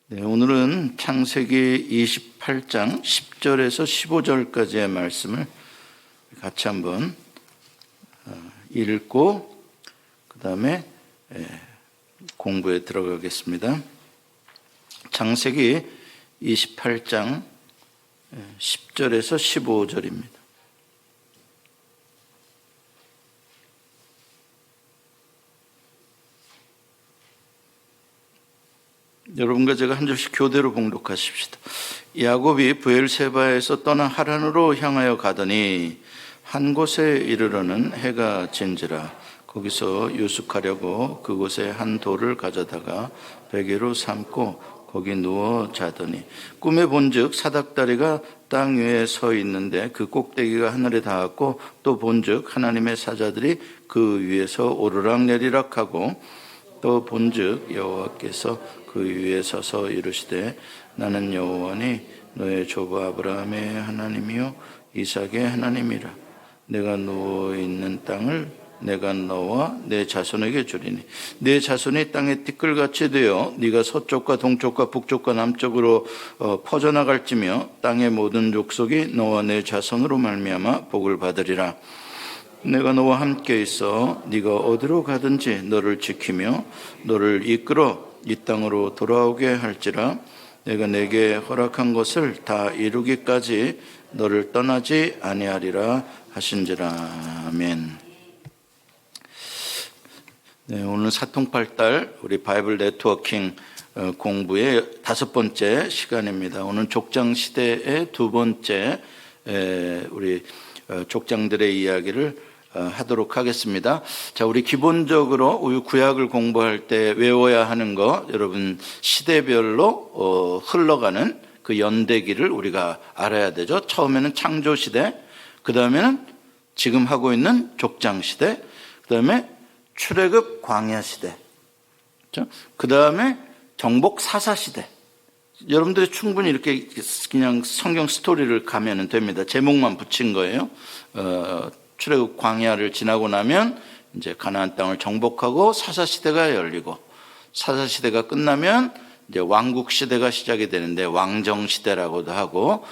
네, 오늘은 창세기 28장 10절에서 15절까지의 말씀을 같이 한번 읽고 그 다음에 공부에 들어가겠습니다. 창세기 28장 10절에서 15절입니다. 여러분과 제가 한 절씩 교대로 봉독하십시다. 야곱이 브엘세바에서 떠나 하란으로 향하여 가더니 한 곳에 이르러는 해가 진지라. 거기서 유숙하려고 그곳에 한 돌을 가져다가 베개로 삼고 거기 누워 자더니 꿈에 본즉 사닥다리가 땅 위에 서 있는데 그 꼭대기가 하늘에 닿았고 또 본즉 하나님의 사자들이 그 위에서 오르락내리락 하고 또 본즉 여호와께서 그 위에 서서 이르시되 나는 여호와니 너의 조부 아브라함의 하나님이요 이삭의 하나님이라. 내가 누워있는 땅을 내가 너와 내 자손에게 주리니 내 자손이 땅에 티끌같이 되어 네가 서쪽과 동쪽과 북쪽과 남쪽으로 퍼져나갈지며 땅의 모든 족속이 너와 내 자손으로 말미암아 복을 받으리라. 내가 너와 함께 있어 네가 어디로 가든지 너를 지키며 너를 이끌어 이 땅으로 돌아오게 할지라. 내가 내게 허락한 것을 다 이루기까지 너를 떠나지 아니하리라 하신지라. 아멘. 네, 오늘 사통팔달 우리 바이블 네트워킹 공부의 5번째 시간입니다. 오늘 족장 시대의 2번째 우리 족장들의 이야기를 하도록 하겠습니다. 자, 우리 기본적으로 우리 구약을 공부할 때 외워야 하는 거, 여러분 시대별로 흘러가는 그 연대기를 우리가 알아야 되죠. 처음에는 창조 시대, 그 다음에는 지금 하고 있는 족장 시대, 그 다음에 출애굽 광야 시대, 그 다음에 정복 사사 시대. 여러분들이 충분히 이렇게 그냥 성경 스토리를 가면 됩니다. 제목만 붙인 거예요. 출애굽 광야를 지나고 나면 이제 가나안 땅을 정복하고 사사 시대가 열리고, 사사 시대가 끝나면 이제 왕국 시대가 시작이 되는데 왕정 시대라고도 하고,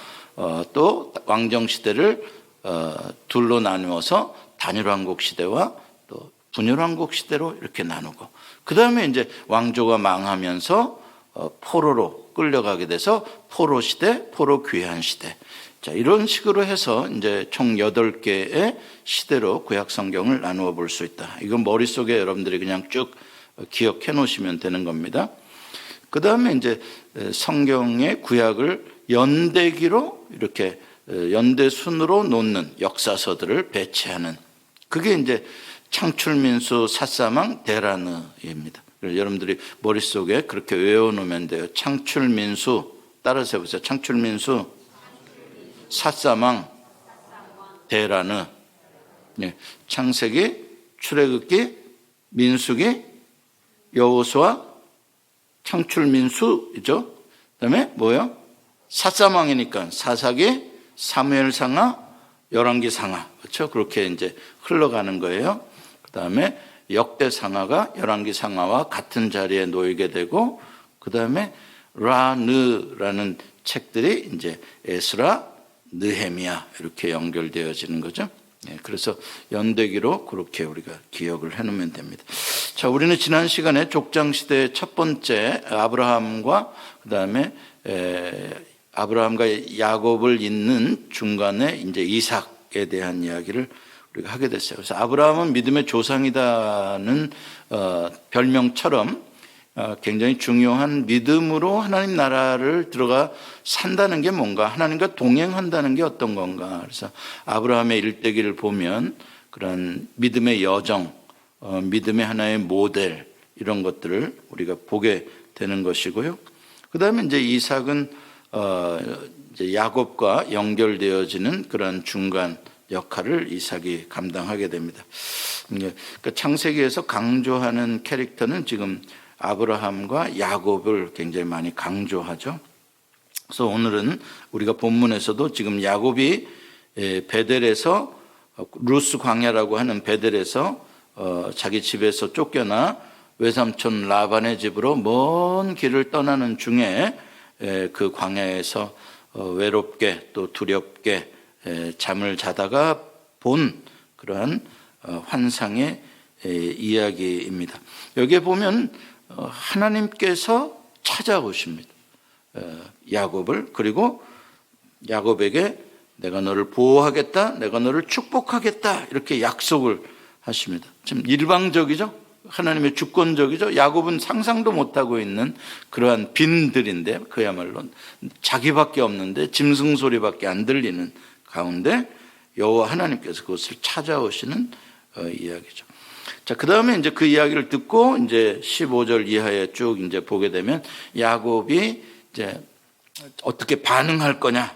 또 왕정 시대를 둘로 나누어서 단일 왕국 시대와 또 분열 왕국 시대로 이렇게 나누고, 그 다음에 이제 왕조가 망하면서 포로로 끌려가게 돼서 포로 시대, 포로 귀환 시대. 자, 이런 식으로 해서 이제 총 8개의 시대로 구약 성경을 나누어 볼 수 있다. 이건 머릿속에 여러분들이 그냥 쭉 기억해 놓으시면 되는 겁니다. 그 다음에 이제 성경의 구약을 연대기로 이렇게 연대순으로 놓는 역사서들을 배치하는, 그게 이제 창출민수, 사사망, 대라느입니다. 여러분들이 머릿속에 그렇게 외워놓으면 돼요. 창출민수, 따라서 해보세요. 창출민수, 사사망, 대라느. 창세기, 출애굽기, 민수기, 여호수아, 창출민수죠. 그다음에 뭐요? 사사망이니까 사사기, 사무엘상하, 열왕기상하, 그렇죠? 그렇게 이제 흘러가는 거예요. 그다음에 역대상하가 열왕기상하와 같은 자리에 놓이게 되고, 그다음에 라느라는 책들이 이제 에스라, 느헤미야 이렇게 연결되어지는 거죠. 그래서 연대기로 그렇게 우리가 기억을 해놓으면 됩니다. 자, 우리는 지난 시간에 족장 시대의 첫 번째 아브라함과 그 다음에 아브라함과 야곱을 잇는 중간에 이제 이삭에 대한 이야기를 우리가 하게 됐어요. 그래서 아브라함은 믿음의 조상이다는 별명처럼 굉장히 중요한 믿음으로 하나님 나라를 들어가 산다는 게 뭔가, 하나님과 동행한다는 게 어떤 건가. 그래서 아브라함의 일대기를 보면 그런 믿음의 여정, 믿음의 하나의 모델, 이런 것들을 우리가 보게 되는 것이고요. 그 다음에 이제 이삭은 이제 야곱과 연결되어지는 그런 중간 역할을 이삭이 감당하게 됩니다. 그러니까 창세기에서 강조하는 캐릭터는 지금 아브라함과 야곱을 굉장히 많이 강조하죠. 그래서 오늘은 우리가 본문에서도 지금 야곱이 베델에서, 루스 광야라고 하는 베델에서 자기 집에서 쫓겨나 외삼촌 라반의 집으로 먼 길을 떠나는 중에 그 광야에서 외롭게 또 두렵게 잠을 자다가 본 그러한 환상의 이야기입니다. 여기에 보면 하나님께서 찾아오십니다. 야곱을. 그리고 야곱에게 내가 너를 보호하겠다, 내가 너를 축복하겠다 이렇게 약속을 하십니다. 참 일방적이죠. 하나님의 주권적이죠. 야곱은 상상도 못하고 있는 그러한 빈들인데 그야말로 자기밖에 없는데 짐승 소리밖에 안 들리는 가운데 여호와 하나님께서 그것을 찾아오시는 이야기죠. 자, 그 다음에 이제 그 이야기를 듣고 이제 15절 이하에 쭉 이제 보게 되면 야곱이 이제 어떻게 반응할 거냐.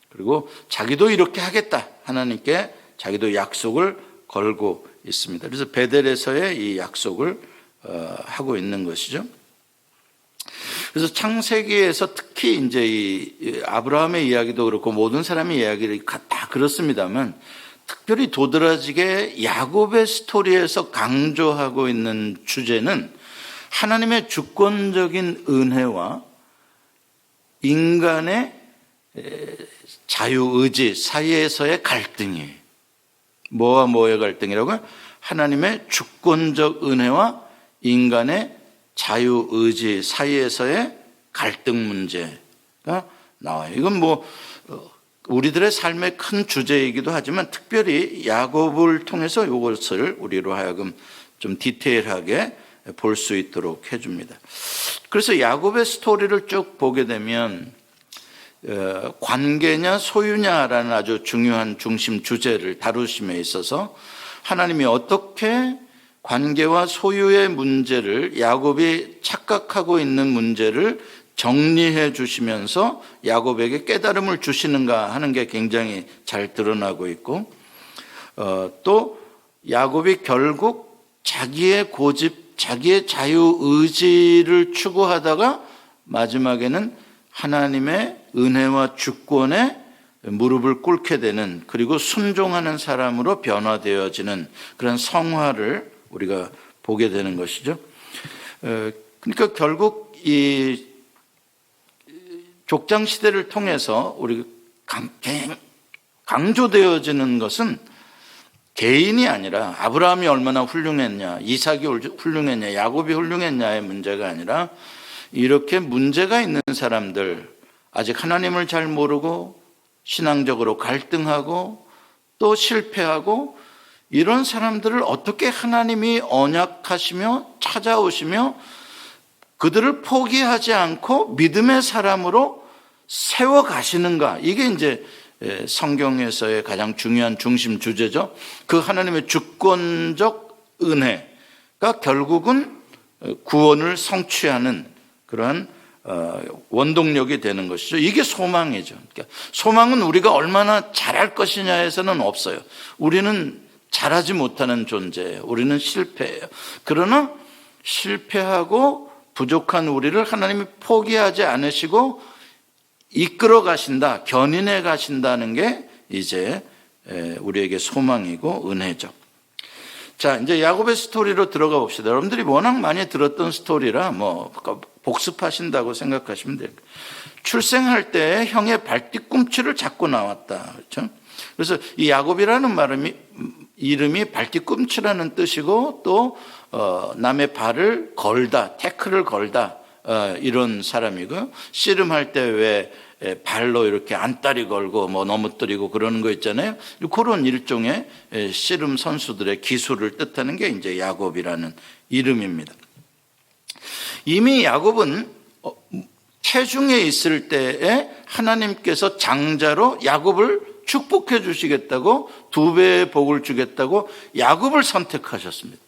그리고 자기도 이렇게 하겠다. 하나님께 자기도 약속을 걸고 있습니다. 그래서 베델에서의 이 약속을 하고 있는 것이죠. 그래서 창세기에서 특히 이제 이 아브라함의 이야기도 그렇고 모든 사람의 이야기를 다 그렇습니다만 특별히 도드라지게 야곱의 스토리에서 강조하고 있는 주제는 하나님의 주권적인 은혜와 인간의 자유의지 사이에서의 갈등이에요. 뭐와 뭐의 갈등이라고요? 하나님의 주권적 은혜와 인간의 자유의지 사이에서의 갈등 문제가 나와요. 이건 뭐 우리들의 삶의 큰 주제이기도 하지만 특별히 야곱을 통해서 이것을 우리로 하여금 좀 디테일하게 볼 수 있도록 해줍니다. 그래서 야곱의 스토리를 쭉 보게 되면 관계냐 소유냐라는 아주 중요한 중심 주제를 다루심에 있어서 하나님이 어떻게 관계와 소유의 문제를 야곱이 착각하고 있는 문제를 정리해 주시면서 야곱에게 깨달음을 주시는가 하는 게 굉장히 잘 드러나고 있고 또 야곱이 결국 자기의 고집, 자기의 자유의지를 추구하다가 마지막에는 하나님의 은혜와 주권에 무릎을 꿇게 되는 그리고 순종하는 사람으로 변화되어지는 그런 성화를 우리가 보게 되는 것이죠. 그러니까 결국 이 족장 시대를 통해서 우리 강조되어지는 것은 개인이 아니라 아브라함이 얼마나 훌륭했냐, 이삭이 훌륭했냐, 야곱이 훌륭했냐의 문제가 아니라 이렇게 문제가 있는 사람들, 아직 하나님을 잘 모르고 신앙적으로 갈등하고 또 실패하고 이런 사람들을 어떻게 하나님이 언약하시며 찾아오시며 그들을 포기하지 않고 믿음의 사람으로 세워가시는가. 이게 이제 성경에서의 가장 중요한 중심 주제죠. 그 하나님의 주권적 은혜가 결국은 구원을 성취하는 그러한 원동력이 되는 것이죠. 이게 소망이죠. 그러니까 소망은 우리가 얼마나 잘할 것이냐에서는 없어요. 우리는 잘하지 못하는 존재예요. 우리는 실패해요. 그러나 실패하고 부족한 우리를 하나님이 포기하지 않으시고 이끌어 가신다, 견인해 가신다는 게 이제 우리에게 소망이고 은혜죠. 자, 이제 야곱의 스토리로 들어가 봅시다. 여러분들이 워낙 많이 들었던 스토리라 뭐 복습하신다고 생각하시면 돼요. 출생할 때 형의 발뒤꿈치를 잡고 나왔다. 그렇죠? 그래서 이 야곱이라는 이름이 발뒤꿈치라는 뜻이고 또 남의 발을 걸다, 태클을 걸다 이런 사람이고 씨름할 때 왜 발로 이렇게 안다리 걸고 뭐 넘어뜨리고 그러는 거 있잖아요. 그런 일종의 씨름 선수들의 기술을 뜻하는 게 이제 야곱이라는 이름입니다. 이미 야곱은 태중에 있을 때에 하나님께서 장자로 야곱을 축복해 주시겠다고 2배의 복을 주겠다고 야곱을 선택하셨습니다.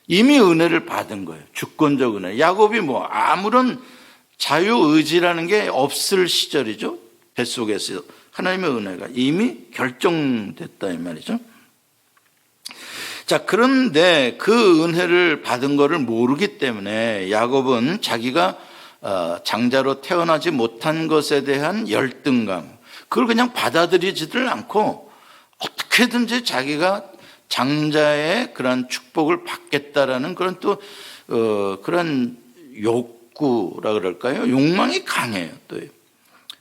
이미 은혜를 받은 거예요. 주권적 은혜. 야곱이 뭐 아무런 자유의지라는 게 없을 시절이죠. 뱃속에서 하나님의 은혜가 이미 결정됐다 이 말이죠. 자, 그런데 그 은혜를 받은 것을 모르기 때문에 야곱은 자기가 장자로 태어나지 못한 것에 대한 열등감, 그걸 그냥 받아들이지를 않고 어떻게든지 자기가 장자의 그런 축복을 받겠다라는 그런 또 그런 욕구라 그럴까요? 욕망이 강해요. 또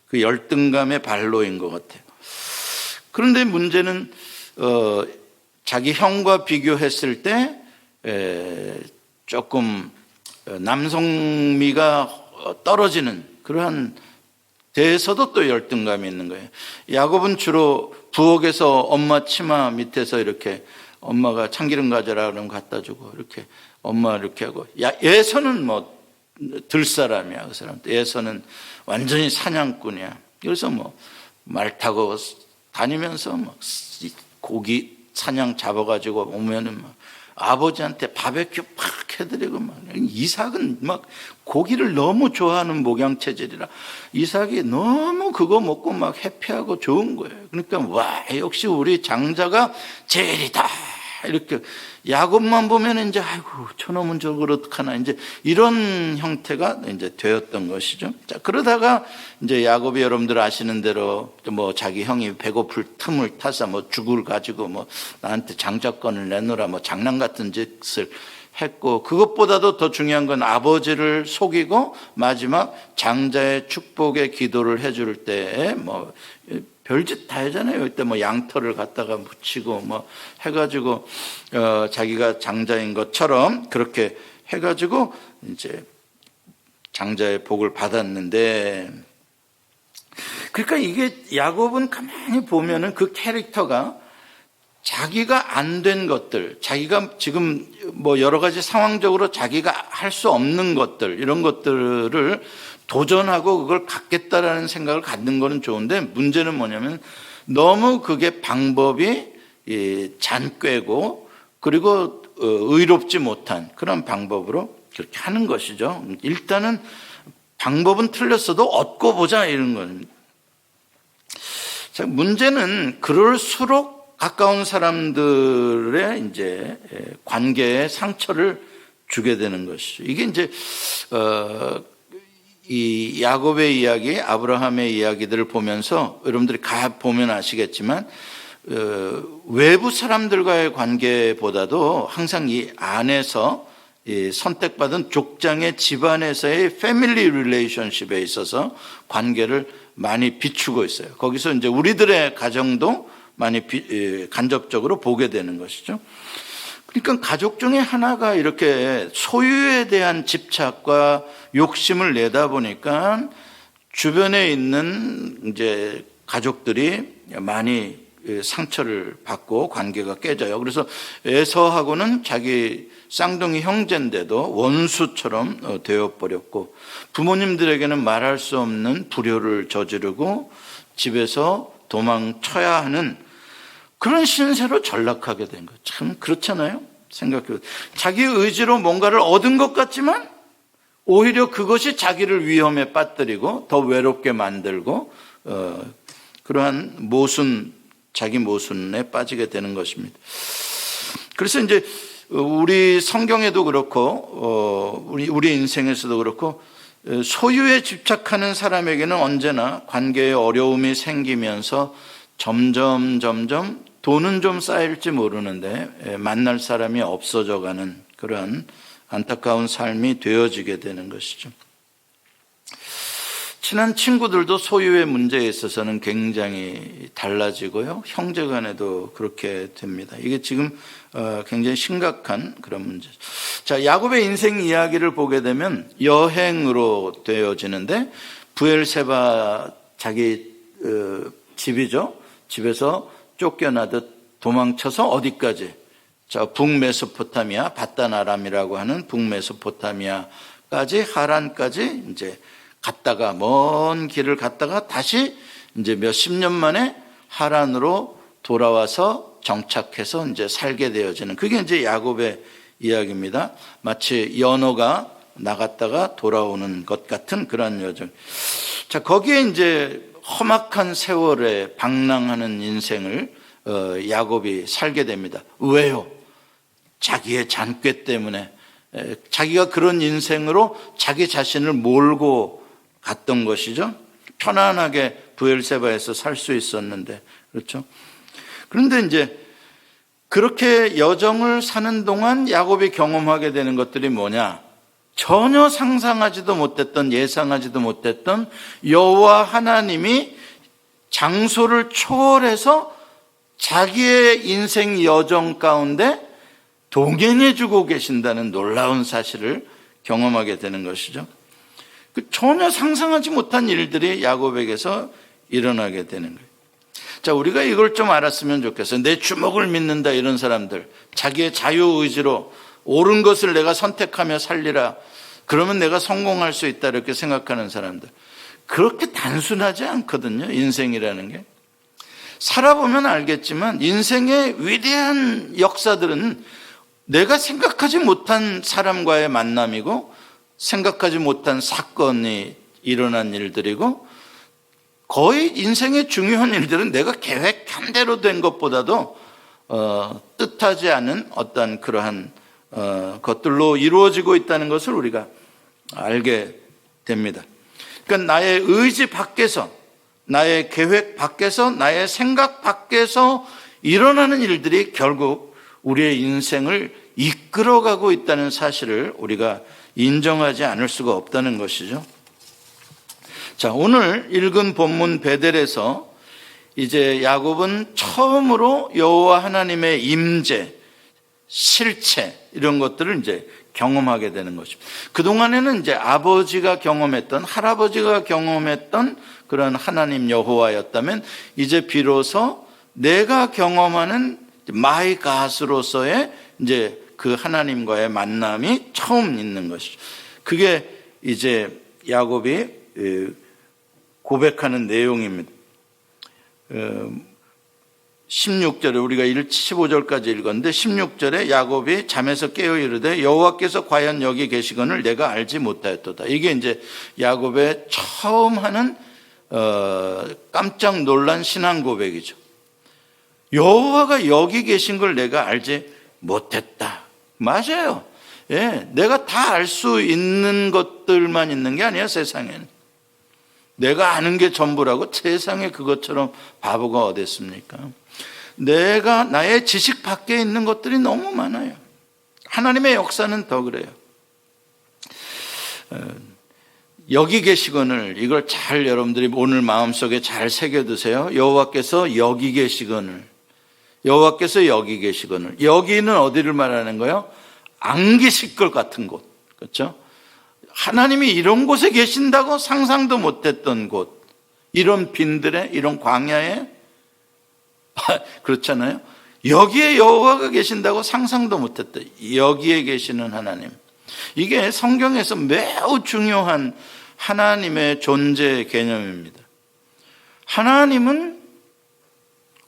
그 열등감의 발로인 것 같아요. 그런데 문제는 자기 형과 비교했을 때 조금 남성미가 떨어지는 그러한 데에서도 또 열등감이 있는 거예요. 야곱은 주로 부엌에서 엄마 치마 밑에서 이렇게 엄마가 참기름 가져라 그러면 갖다 주고 이렇게 엄마 이렇게 하고, 예서는 뭐 들사람이야. 그 사람 예서는 완전히 사냥꾼이야. 그래서 뭐 말 타고 다니면서 막 고기 사냥 잡아가지고 오면은 막 아버지한테 바베큐 팍 해드리고 막. 이삭은 막 고기를 너무 좋아하는 목양 체질이라 이삭이 너무 그거 먹고 막 해피하고 좋은 거예요. 그러니까 와, 역시 우리 장자가 제일이다. 이렇게 야곱만 보면 이제 아이고 저놈은 저걸 어떡하나 이제 이런 형태가 이제 되었던 것이죠. 자, 그러다가 이제 야곱이 여러분들 아시는 대로 뭐 자기 형이 배고플 틈을 타서 뭐 죽을 가지고 뭐 나한테 장자권을 내놓으라 뭐 장난 같은 짓을 했고, 그것보다도 더 중요한 건 아버지를 속이고 마지막 장자의 축복의 기도를 해줄 때에 뭐 별짓 다 하잖아요. 이때 뭐 양털을 갖다가 묻히고 뭐 해가지고 자기가 장자인 것처럼 그렇게 해가지고 이제 장자의 복을 받았는데, 그러니까 이게 야곱은 가만히 보면은 그 캐릭터가 자기가 안 된 것들, 자기가 지금 뭐 여러 가지 상황적으로 자기가 할 수 없는 것들, 이런 것들을 도전하고 그걸 갖겠다라는 생각을 갖는 거는 좋은데, 문제는 뭐냐면 너무 그게 방법이 잔꾀고 그리고 의롭지 못한 그런 방법으로 그렇게 하는 것이죠. 일단은 방법은 틀렸어도 얻고 보자 이런 겁니다. 자, 문제는 그럴수록 가까운 사람들의 이제 관계에 상처를 주게 되는 것이죠. 이게 이제 이 야곱의 이야기, 아브라함의 이야기들을 보면서 여러분들이 보면 아시겠지만 외부 사람들과의 관계보다도 항상 이 안에서 이 선택받은 족장의 집안에서의 패밀리 릴레이션십에 있어서 관계를 많이 비추고 있어요. 거기서 이제 우리들의 가정도 많이 간접적으로 보게 되는 것이죠. 그러니까 가족 중에 하나가 이렇게 소유에 대한 집착과 욕심을 내다 보니까 주변에 있는 이제 가족들이 많이 상처를 받고 관계가 깨져요. 그래서 에서하고는 자기 쌍둥이 형제인데도 원수처럼 되어버렸고, 부모님들에게는 말할 수 없는 불효를 저지르고 집에서 도망쳐야 하는 그런 신세로 전락하게 된 거예요. 참 그렇잖아요. 생각해보세요. 자기 의지로 뭔가를 얻은 것 같지만 오히려 그것이 자기를 위험에 빠뜨리고 더 외롭게 만들고 그러한 자기 모순에 빠지게 되는 것입니다. 그래서 이제 우리 성경에도 그렇고 우리 인생에서도 그렇고 소유에 집착하는 사람에게는 언제나 관계에 어려움이 생기면서 점점 돈은 좀 쌓일지 모르는데 만날 사람이 없어져가는 그런 안타까운 삶이 되어지게 되는 것이죠. 친한 친구들도 소유의 문제에 있어서는 굉장히 달라지고요. 형제간에도 그렇게 됩니다. 이게 지금 굉장히 심각한 그런 문제죠. 자, 야곱의 인생 이야기를 보게 되면 여행으로 되어지는데, 브엘세바 자기 집이죠. 집에서 쫓겨나듯 도망쳐서 어디까지? 자, 북메소포타미아, 바단 아람이라고 하는 북메소포타미아까지, 하란까지 이제 갔다가 먼 길을 갔다가 다시 이제 몇십 년 만에 하란으로 돌아와서 정착해서 이제 살게 되어지는, 그게 이제 야곱의 이야기입니다. 마치 연어가 나갔다가 돌아오는 것 같은 그런 여정. 자, 거기에 이제 험악한 세월에 방랑하는 인생을 야곱이 살게 됩니다. 왜요? 자기의 잔꾀 때문에. 자기가 그런 인생으로 자기 자신을 몰고 갔던 것이죠. 편안하게 브엘세바에서 살 수 있었는데, 그렇죠. 그런데 이제 그렇게 여정을 사는 동안 야곱이 경험하게 되는 것들이 뭐냐? 전혀 상상하지도 못했던, 예상하지도 못했던 여호와 하나님이 장소를 초월해서 자기의 인생 여정 가운데 동행해주고 계신다는 놀라운 사실을 경험하게 되는 것이죠. 전혀 상상하지 못한 일들이 야곱에게서 일어나게 되는 거예요. 자, 우리가 이걸 좀 알았으면 좋겠어요. 내 주먹을 믿는다 이런 사람들, 자기의 자유의지로 옳은 것을 내가 선택하며 살리라, 그러면 내가 성공할 수 있다 이렇게 생각하는 사람들, 그렇게 단순하지 않거든요. 인생이라는 게 살아보면 알겠지만 인생의 위대한 역사들은 내가 생각하지 못한 사람과의 만남이고 생각하지 못한 사건이 일어난 일들이고, 거의 인생의 중요한 일들은 내가 계획한 대로 된 것보다도 뜻하지 않은 어떤 그러한 것들로 이루어지고 있다는 것을 우리가 알게 됩니다. 그러니까 나의 의지 밖에서, 나의 계획 밖에서, 나의 생각 밖에서 일어나는 일들이 결국 우리의 인생을 이끌어가고 있다는 사실을 우리가 인정하지 않을 수가 없다는 것이죠. 자, 오늘 읽은 본문 베델에서 이제 야곱은 처음으로 여호와 하나님의 임재, 실체 이런 것들을 이제 경험하게 되는 것입니다. 그동안에는 이제 아버지가 경험했던, 할아버지가 경험했던 그런 하나님 여호와였다면 이제 비로소 내가 경험하는 마이 갓으로서의 이제 그 하나님과의 만남이 처음 있는 것이죠. 그게 이제 야곱이 고백하는 내용입니다. 16절에 우리가 15절까지 읽었는데 16절에 야곱이 잠에서 깨어 이르되 여호와께서 과연 여기 계시거늘 내가 알지 못하였도다. 이게 이제 야곱의 처음 하는 깜짝 놀란 신앙 고백이죠. 여호와가 여기 계신 걸 내가 알지 못했다. 맞아요. 예, 내가 다 알 수 있는 것들만 있는 게 아니야. 세상에는 내가 아는 게 전부라고. 세상에 그것처럼 바보가 어디 있습니까? 내가 나의 지식 밖에 있는 것들이 너무 많아요. 하나님의 역사는 더 그래요. 여기 계시거늘, 이걸 잘 여러분들이 오늘 마음속에 잘 새겨두세요. 여호와께서 여기 계시거늘, 여호와께서 여기 계시거늘. 여기는 어디를 말하는 거예요? 안 계실 것 같은 곳, 그렇죠? 하나님이 이런 곳에 계신다고 상상도 못했던 곳, 이런 빈들에, 이런 광야에, 그렇잖아요. 여기에 여호와가 계신다고 상상도 못했다. 여기에 계시는 하나님, 이게 성경에서 매우 중요한 하나님의 존재 개념입니다. 하나님은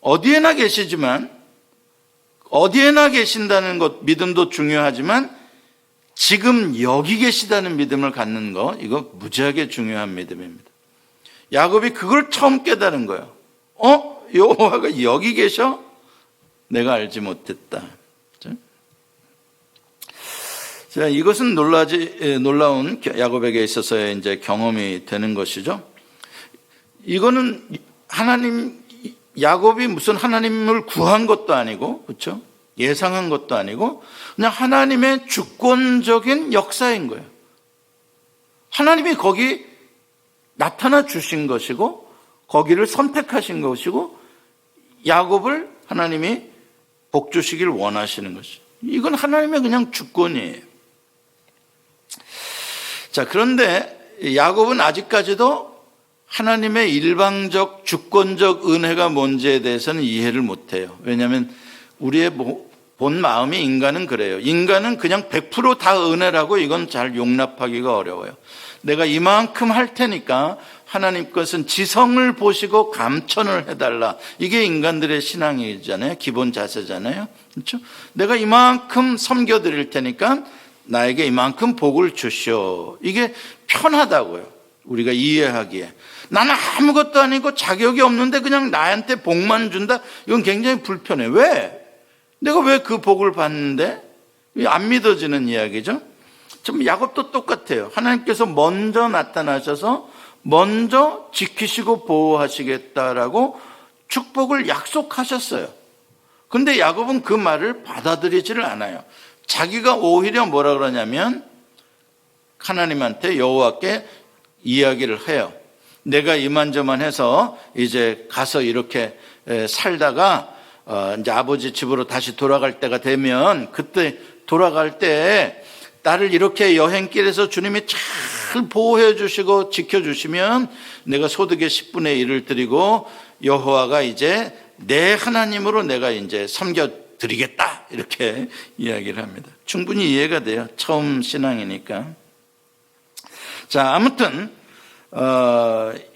어디에나 계시지만, 어디에나 계신다는 것 믿음도 중요하지만 지금 여기 계시다는 믿음을 갖는 거, 이거 무지하게 중요한 믿음입니다. 야곱이 그걸 처음 깨달은 거예요. 여호와가 여기 계셔? 내가 알지 못했다. 자, 이것은 놀라운 야곱에게 있어서의 이제 경험이 되는 것이죠. 이거는 야곱이 무슨 하나님을 구한 것도 아니고, 그렇죠? 예상한 것도 아니고, 그냥 하나님의 주권적인 역사인 거예요. 하나님이 거기 나타나 주신 것이고, 거기를 선택하신 것이고, 야곱을 하나님이 복 주시길 원하시는 것이죠. 이건 하나님의 그냥 주권이에요. 자, 그런데 야곱은 아직까지도 하나님의 일방적 주권적 은혜가 뭔지에 대해서는 이해를 못해요. 왜냐하면 우리의 본 마음이, 인간은 그래요. 인간은 그냥 100% 다 은혜라고, 이건 잘 용납하기가 어려워요. 내가 이만큼 할 테니까 하나님 것은 지성을 보시고 감천을 해달라. 이게 인간들의 신앙이잖아요. 기본 자세잖아요. 그렇죠? 내가 이만큼 섬겨드릴 테니까 나에게 이만큼 복을 주시오. 이게 편하다고요. 우리가 이해하기에. 나는 아무것도 아니고 자격이 없는데 그냥 나한테 복만 준다? 이건 굉장히 불편해. 왜? 내가 왜 그 복을 받는데? 안 믿어지는 이야기죠. 좀 야곱도 똑같아요. 하나님께서 먼저 나타나셔서 먼저 지키시고 보호하시겠다라고 축복을 약속하셨어요. 근데 야곱은 그 말을 받아들이지를 않아요. 자기가 오히려 뭐라 그러냐면 하나님한테, 여호와께 이야기를 해요. 내가 이만저만해서 이제 가서 이렇게 살다가 이제 아버지 집으로 다시 돌아갈 때가 되면, 그때 돌아갈 때 나를 이렇게 여행길에서 주님이 잘 보호해 주시고 지켜주시면 내가 소득의 10분의 1을 드리고 여호와가 이제 내 하나님으로 내가 이제 섬겨드리겠다, 이렇게 이야기를 합니다. 충분히 이해가 돼요. 처음 신앙이니까. 자, 아무튼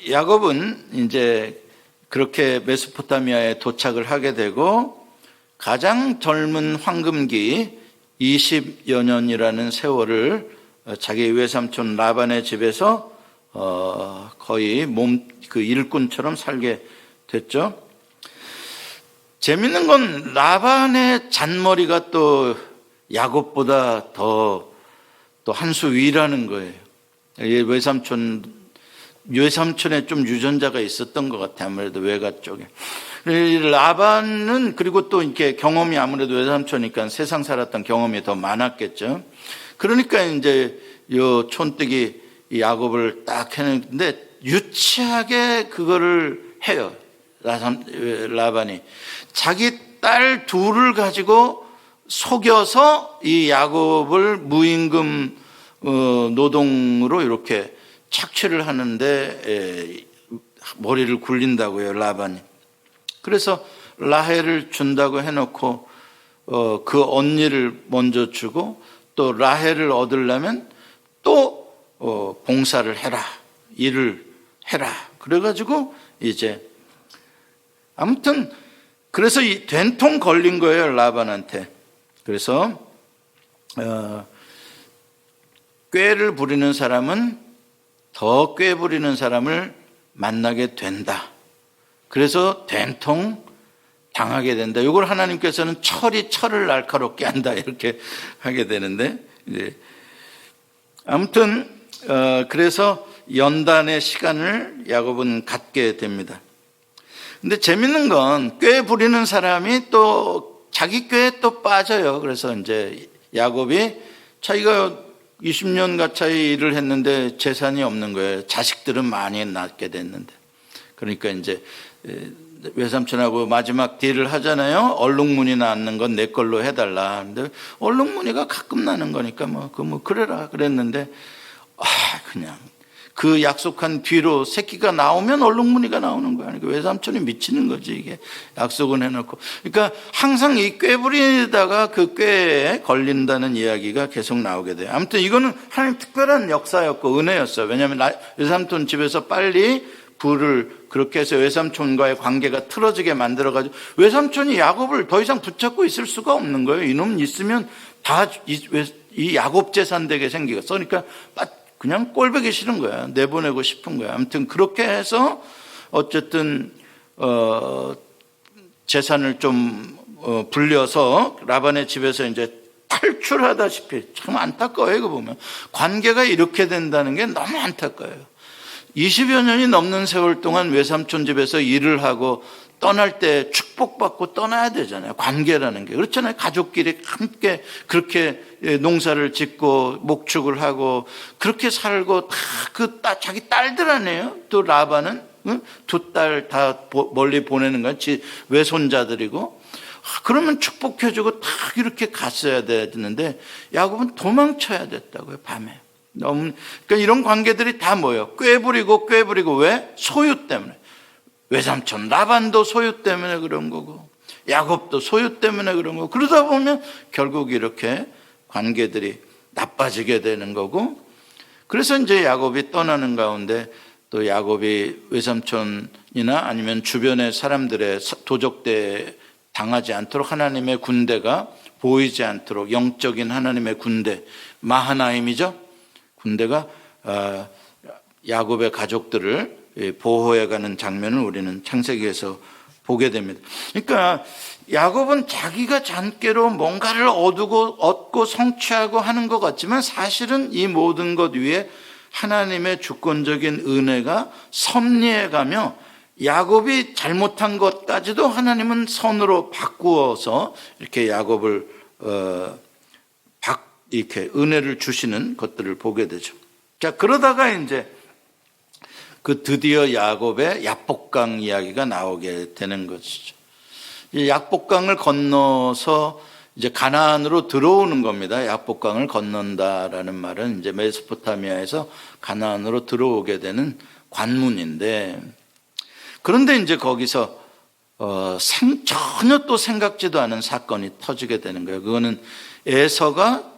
야곱은 이제 그렇게 메소포타미아에 도착을 하게 되고, 가장 젊은 황금기 20여 년이라는 세월을 자기 외삼촌 라반의 집에서 거의 그 일꾼처럼 살게 됐죠. 재밌는 건 라반의 잔머리가 또 야곱보다 더 또 한 수 위라는 거예요. 외삼촌에 좀 유전자가 있었던 것 같아요. 아무래도 외가 쪽에. 라반은 그리고 또 이렇게 경험이, 아무래도 외삼촌이니까 세상 살았던 경험이 더 많았겠죠. 그러니까 이제 요 촌뜨기 야곱을 딱 했는데 유치하게 그거를 해요. 라반이 자기 딸 둘을 가지고 속여서 이 야곱을 무임금 노동으로 이렇게 착취를 하는데 머리를 굴린다고요, 라반이. 그래서 라헬을 준다고 해놓고 그 언니를 먼저 주고, 또 라헬을 얻으려면 또 봉사를 해라, 일을 해라. 그래가지고 이제 아무튼 그래서 이 된통 걸린 거예요, 라반한테. 그래서 꾀를 부리는 사람은 더 꾀 부리는 사람을 만나게 된다. 그래서 된통 당하게 된다. 이걸 하나님께서는 철을 날카롭게 한다, 이렇게 하게 되는데, 이제 아무튼 그래서 연단의 시간을 야곱은 갖게 됩니다. 근데 재밌는 건 꾀 부리는 사람이 또 자기 꾀에 또 빠져요. 그래서 이제 야곱이 자기가 20년 가까이 일을 했는데 재산이 없는 거예요. 자식들은 많이 낳게 됐는데. 그러니까 이제 외삼촌하고 마지막 딜을 하잖아요. 얼룩무늬 낳는 건 내 걸로 해달라. 근데 얼룩무늬가 가끔 나는 거니까 그래라 그랬는데, 그냥 그 약속한 뒤로 새끼가 나오면 얼룩무늬가 나오는 거야. 그러니까 외삼촌이 미치는 거지, 이게. 약속은 해놓고. 그러니까 항상 이 꾀부리다가 그 꾀에 걸린다는 이야기가 계속 나오게 돼요. 아무튼 이거는 하나님 특별한 역사였고 은혜였어요. 왜냐하면 외삼촌 집에서 빨리 불을 그렇게 해서 외삼촌과의 관계가 틀어지게 만들어가지고, 외삼촌이 야곱을 더 이상 붙잡고 있을 수가 없는 거예요. 이놈 있으면 다 이 야곱 재산 되게 생기겠어. 그러니까 그냥 꼴보기 싫은 거야. 내보내고 싶은 거야. 아무튼 그렇게 해서 어쨌든 재산을 좀 불려서 라반의 집에서 이제 탈출하다시피, 참 안타까워요. 이거 보면 관계가 이렇게 된다는 게 너무 안타까워요. 20여 년이 넘는 세월 동안 외삼촌 집에서 일을 하고 떠날 때 축복받고 떠나야 되잖아요. 관계라는 게. 그렇잖아요. 가족끼리 함께 그렇게 농사를 짓고 목축을 하고 그렇게 살고 다 자기 딸들 아니에요. 또 라반은 두 딸 다 멀리 보내는 거야. 외손자들이고. 그러면 축복해주고 다 이렇게 갔어야 되는데 야곱은 도망쳐야 됐다고요. 밤에. 그러니까 이런 관계들이 다 뭐예요? 꾀부리고 왜? 소유 때문에. 외삼촌 라반도 소유 때문에 그런 거고, 야곱도 소유 때문에 그런 거고, 그러다 보면 결국 이렇게 관계들이 나빠지게 되는 거고. 그래서 이제 야곱이 떠나는 가운데 또 야곱이 외삼촌이나 아니면 주변의 사람들의 도적대에 당하지 않도록 하나님의 군대가 보이지 않도록, 영적인 하나님의 군대, 마하나임이죠. 군대가 야곱의 가족들을 보호해가는 장면을 우리는 창세기에서 보게 됩니다. 그러니까 야곱은 자기가 잔꾀로 뭔가를 얻고 성취하고 하는 것 같지만 사실은 이 모든 것 위에 하나님의 주권적인 은혜가 섭리해가며 야곱이 잘못한 것까지도 하나님은 선으로 바꾸어서 이렇게 야곱을 이렇게 은혜를 주시는 것들을 보게 되죠. 자, 그러다가 이제 드디어 야곱의 야복강 이야기가 나오게 되는 것이죠. 이 야복강을 건너서 이제 가나안으로 들어오는 겁니다. 야복강을 건넌다라는 말은 이제 메소포타미아에서 가나안으로 들어오게 되는 관문인데, 그런데 이제 거기서 전혀 또 생각지도 않은 사건이 터지게 되는 거예요. 그거는 에서가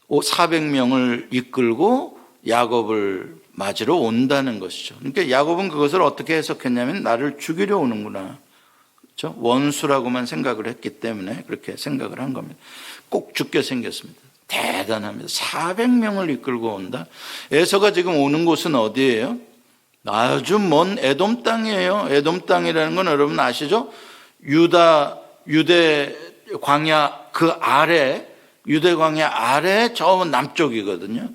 400명을 이끌고 야곱을 맞으러 온다는 것이죠. 그러니까 야곱은 그것을 어떻게 해석했냐면 나를 죽이려 오는구나. 그렇죠? 원수라고만 생각을 했기 때문에 그렇게 생각을 한 겁니다. 꼭 죽게 생겼습니다. 대단합니다. 400명을 이끌고 온다. 에서가 지금 오는 곳은 어디예요? 아주 먼 에돔 땅이에요. 에돔 땅이라는 건 여러분 아시죠? 유대 광야 그 아래, 유대 광야 아래 저 남쪽이거든요.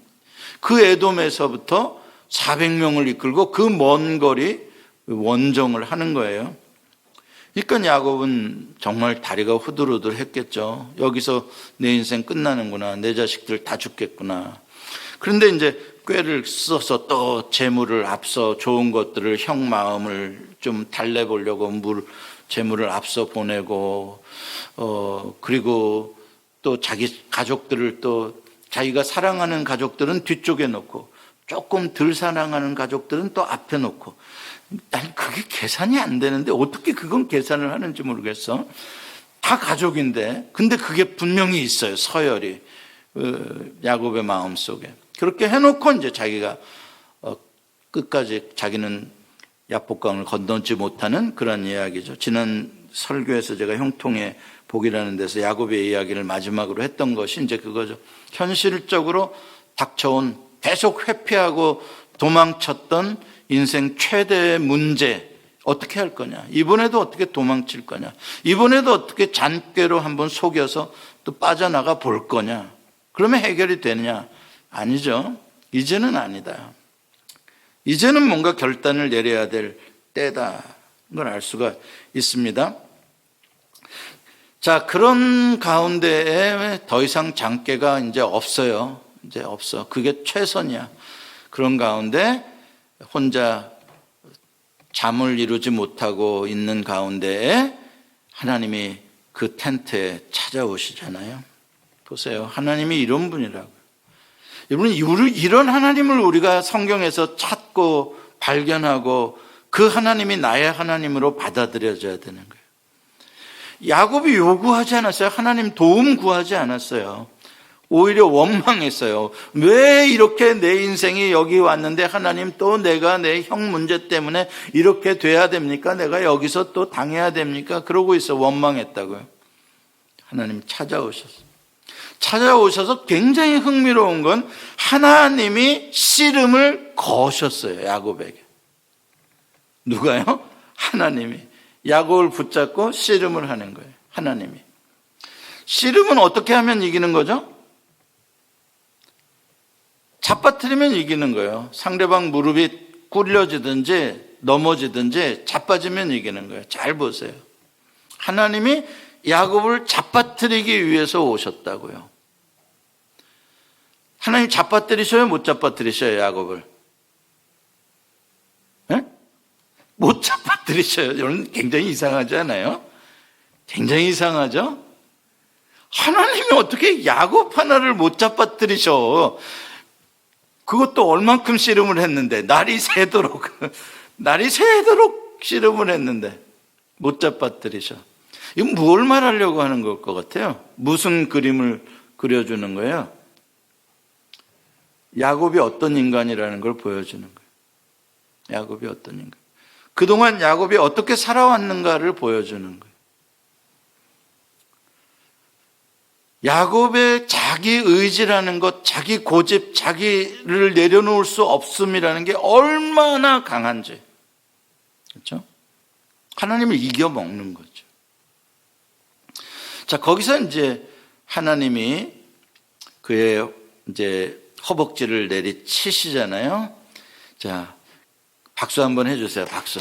그 에돔에서부터 400명을 이끌고 그 먼 거리 원정을 하는 거예요. 그러니까 야곱은 정말 다리가 후들후들했겠죠. 여기서 내 인생 끝나는구나. 내 자식들 다 죽겠구나. 그런데 이제 꾀를 써서 또 재물을 앞서 좋은 것들을 형 마음을 좀 달래보려고 재물을 앞서 보내고 그리고 또 자기 가족들을 또 자기가 사랑하는 가족들은 뒤쪽에 놓고 조금 덜 사랑하는 가족들은 또 앞에 놓고, 난 그게 계산이 안 되는데 어떻게 그건 계산을 하는지 모르겠어. 다 가족인데, 근데 그게 분명히 있어요. 서열이 야곱의 마음속에. 그렇게 해놓고 이제 자기가 끝까지 자기는 야복강을 건너지 못하는 그런 이야기죠. 지난 설교에서 제가 형통의 복이라는 데서 야곱의 이야기를 마지막으로 했던 것이 이제 그거죠. 현실적으로 닥쳐온 계속 회피하고 도망쳤던 인생 최대의 문제, 어떻게 할 거냐, 이번에도 어떻게 도망칠 거냐, 이번에도 어떻게 잔꾀로 한번 속여서 또 빠져나가 볼 거냐, 그러면 해결이 되느냐? 아니죠. 이제는 아니다. 이제는 뭔가 결단을 내려야 될 때다, 걸 알 수가 있습니다. 자, 그런 가운데에 더 이상 장깨가 이제 없어요. 이제 없어. 그게 최선이야. 그런 가운데 혼자 잠을 이루지 못하고 있는 가운데에 하나님이 그 텐트에 찾아오시잖아요. 보세요. 하나님이 이런 분이라고요. 여러분, 이런 하나님을 우리가 성경에서 찾고 발견하고 그 하나님이 나의 하나님으로 받아들여져야 되는 거예요. 야곱이 요구하지 않았어요. 하나님 도움 구하지 않았어요. 오히려 원망했어요. 왜 이렇게 내 인생이 여기 왔는데 하나님 또 내가 내 형 문제 때문에 이렇게 돼야 됩니까? 내가 여기서 또 당해야 됩니까? 그러고 있어. 원망했다고요. 하나님 찾아오셔서 굉장히 흥미로운 건 하나님이 씨름을 거셨어요. 야곱에게. 누가요? 하나님이. 야곱을 붙잡고 씨름을 하는 거예요. 하나님이. 씨름은 어떻게 하면 이기는 거죠? 잡아뜨리면 이기는 거예요. 상대방 무릎이 꿇려지든지 넘어지든지 자빠지면 이기는 거예요. 잘 보세요. 하나님이 야곱을 잡아뜨리기 위해서 오셨다고요. 하나님 잡아뜨리셔요? 못 잡아뜨리셔요? 야곱을? 네? 못 잡아뜨리셔요. 여러분, 굉장히 이상하지 않아요? 굉장히 이상하죠? 하나님이 어떻게 야곱 하나를 못 잡아뜨리셔? 그것도 얼만큼 씨름을 했는데, 날이 새도록 씨름을 했는데 못 잡아뜨리셔. 이건 뭘 말하려고 하는 것 같아요? 무슨 그림을 그려주는 거예요? 야곱이 어떤 인간이라는 걸 보여주는 거예요. 야곱이 어떤 인간. 그동안 야곱이 어떻게 살아왔는가를 보여주는 거예요. 야곱의 자기 의지라는 것, 자기 고집, 자기를 내려놓을 수 없음이라는 게 얼마나 강한지. 그렇죠? 하나님을 이겨먹는 거죠. 자, 거기서 이제 하나님이 그의 이제 허벅지를 내리치시잖아요. 자, 박수 한번 해주세요. 박수.